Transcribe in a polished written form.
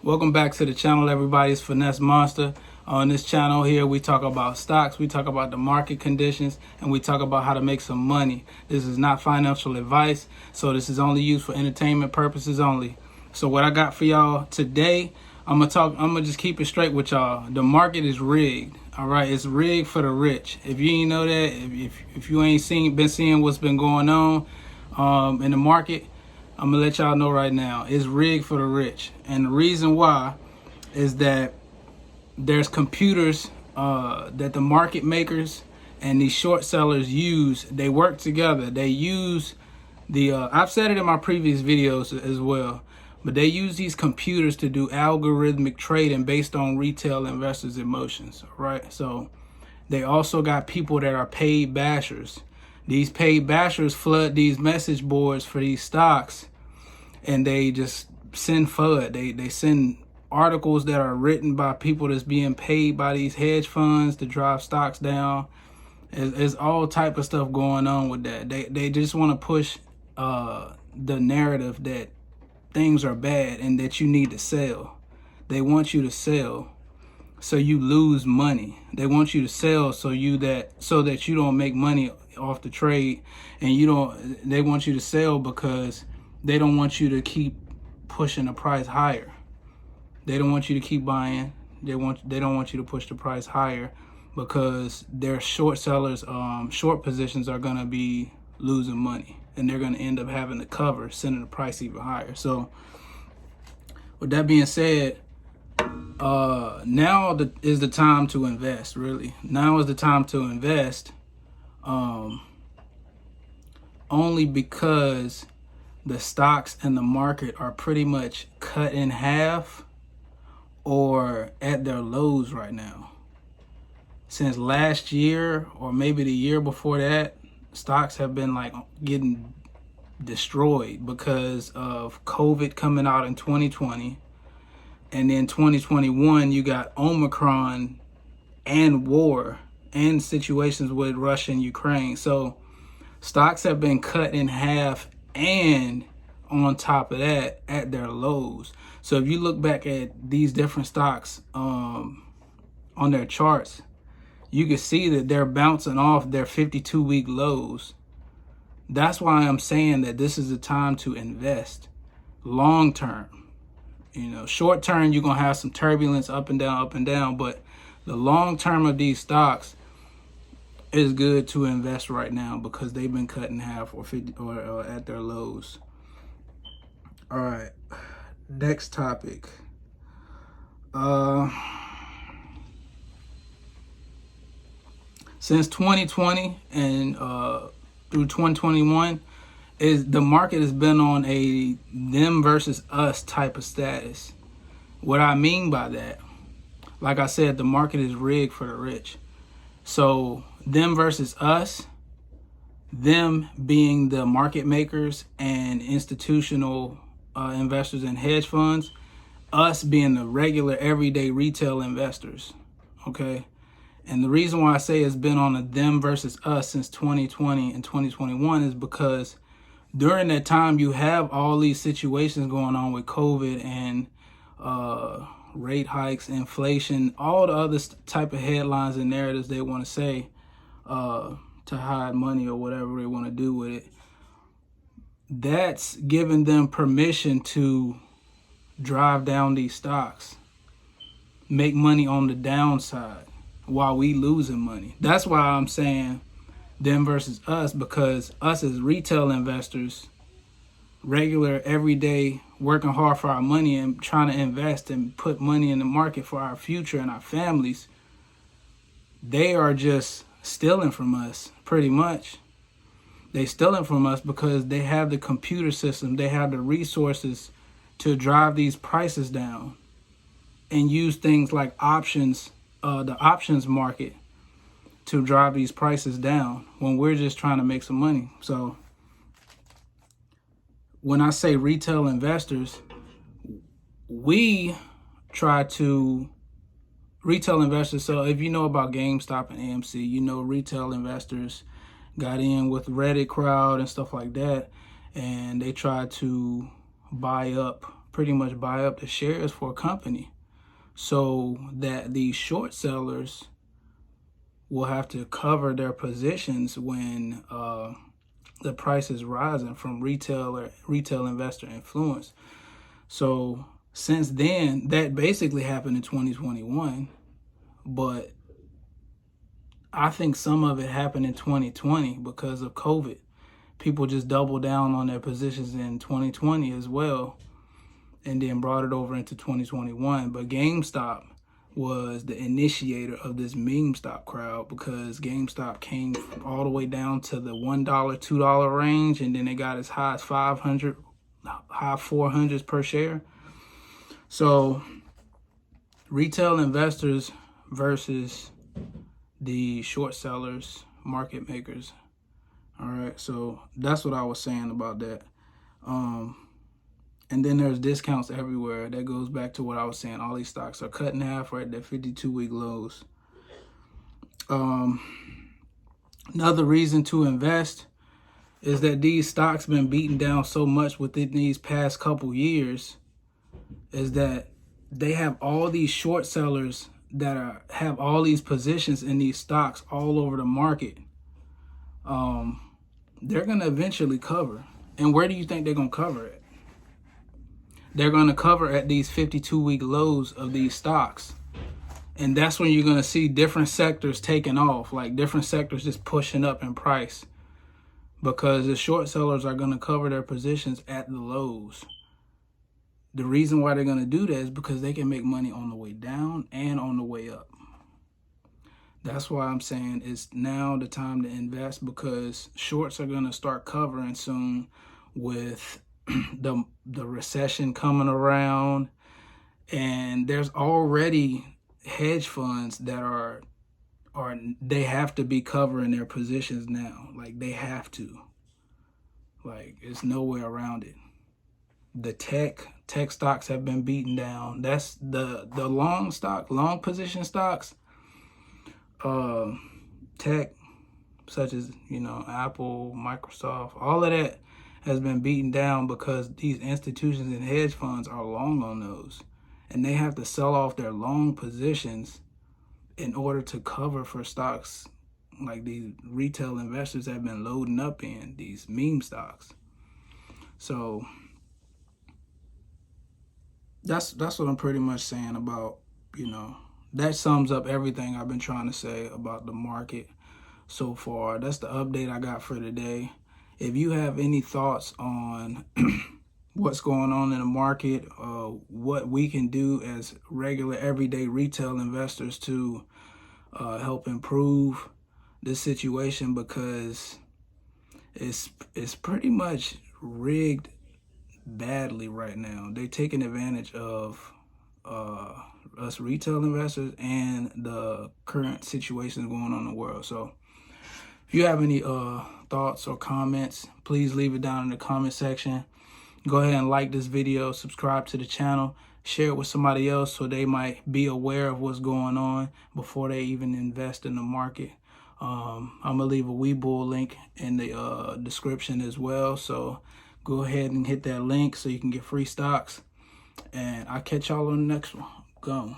Welcome back to the channel, everybody. It's Finesse Monster. On this channel here, we talk about stocks, we talk about the market conditions, and we talk about how to make some money. This is not financial advice, so this is only used for entertainment purposes only. So what I got for y'all today, I'm gonna just keep it straight with y'all. The market is rigged. All right, it's rigged for the rich. If you ain't know that, if you ain't been seeing what's been going on in the market, I'm gonna let y'all know right now, it's rigged for the rich. And the reason why is that there's computers that the market makers and these short sellers use. They work together. They use I've said it in my previous videos as well, but they use these computers to do algorithmic trading based on retail investors' emotions, right? So they also got people that are paid bashers. These paid bashers flood these message boards for these stocks, and they just send FUD. They send articles that are written by people that's being paid by these hedge funds to drive stocks down. There's all type of stuff going on with that. They just want to push the narrative that things are bad and that you need to sell. They want you to sell so you lose money. They want you to sell so that you don't make money off the trade, and they want you to sell because they don't want you to keep pushing the price higher. They don't want you to keep buying. They don't want you to push the price higher because their short sellers, short positions are gonna be losing money, and they're gonna end up having to cover, sending the price even higher. So with that being said, now is the time to invest. Really, now is the time to invest. Only because the stocks and the market are pretty much cut in half or at their lows right now. Since last year or maybe the year before that, stocks have been like getting destroyed because of COVID coming out in 2020. And then 2021, you got Omicron and war and situations with Russia and Ukraine. So stocks have been cut in half, and on top of that, at their lows. So if you look back at these different stocks on their charts, you can see that they're bouncing off their 52-week lows. That's why I'm saying that this is the time to invest long term. Short term, you're going to have some turbulence up and down, but the long term of these stocks is good to invest right now because they've been cut in half or 50 or at their lows. All right, next topic. Since 2020 and through 2021, the market has been on a them versus us type of status. What I mean by that, like I said, the market is rigged for the rich. So them versus us, them being the market makers and institutional investors and hedge funds, us being the regular everyday retail investors. Okay. And the reason why I say it's been on a them versus us since 2020 and 2021 is because during that time you have all these situations going on with COVID and rate hikes, inflation, all the other type of headlines and narratives they want to say to hide money or whatever they want to do with it. That's giving them permission to drive down these stocks, make money on the downside while we losing money. That's why I'm saying them versus us, because us as retail investors, regular, everyday, working hard for our money and trying to invest and put money in the market for our future and our families, they are just stealing from us, pretty much. They stealing from us because they have the computer system, they have the resources to drive these prices down and use things like options, the options market, to drive these prices down when we're just trying to make some money. So when I say retail investors, retail investors, so if you know about GameStop and AMC, retail investors got in with Reddit crowd and stuff like that, and they tried to buy up pretty much buy up the shares for a company, so that the short sellers will have to cover their positions when the price is rising from retail investor influence. So since then, that basically happened in 2021, but I think some of it happened in 2020 because of COVID. People just doubled down on their positions in 2020 as well, and then brought it over into 2021. But GameStop was the initiator of this meme stock crowd, because GameStop came all the way down to the $1, $2 range, and then it got as high as 500, high 400s per share. So retail investors versus the short sellers, market makers. All right, so that's what I was saying about that. And then there's discounts everywhere. That goes back to what I was saying. All these stocks are cut in half right at their 52-week lows. Another reason to invest is that these stocks been beaten down so much within these past couple years, is that they have all these short sellers that have all these positions in these stocks all over the market. They're going to eventually cover. And where do you think they're going to cover it? They're going to cover at these 52-week lows of these stocks. And that's when you're going to see different sectors taking off, like different sectors just pushing up in price, because the short sellers are going to cover their positions at the lows. The reason why they're going to do that is because they can make money on the way down and on the way up. That's why I'm saying it's now the time to invest, because shorts are going to start covering soon with the recession coming around. And there's already hedge funds that they have to be covering their positions now. Like, they have to. Like, it's no way around it. The tech stocks have been beaten down. That's the long position stocks. Tech, such as, Apple, Microsoft, all of that has been beaten down because these institutions and hedge funds are long on those, and they have to sell off their long positions in order to cover for stocks like these retail investors have been loading up in, these meme stocks. So that's what I'm pretty much saying about, that sums up everything I've been trying to say about the market so far. That's the update I got for today. If you have any thoughts on what's going on in the market, what we can do as regular everyday retail investors to help improve this situation, because it's pretty much rigged badly right now. They're taking advantage of us retail investors and the current situation going on in the world. So if you have any thoughts or comments, please leave it down in the comment section. Go ahead and like this video, subscribe to the channel, share it with somebody else so they might be aware of what's going on before they even invest in the market. I'm going to leave a Webull link in the description as well. So go ahead and hit that link so you can get free stocks. And I'll catch y'all on the next one. Go.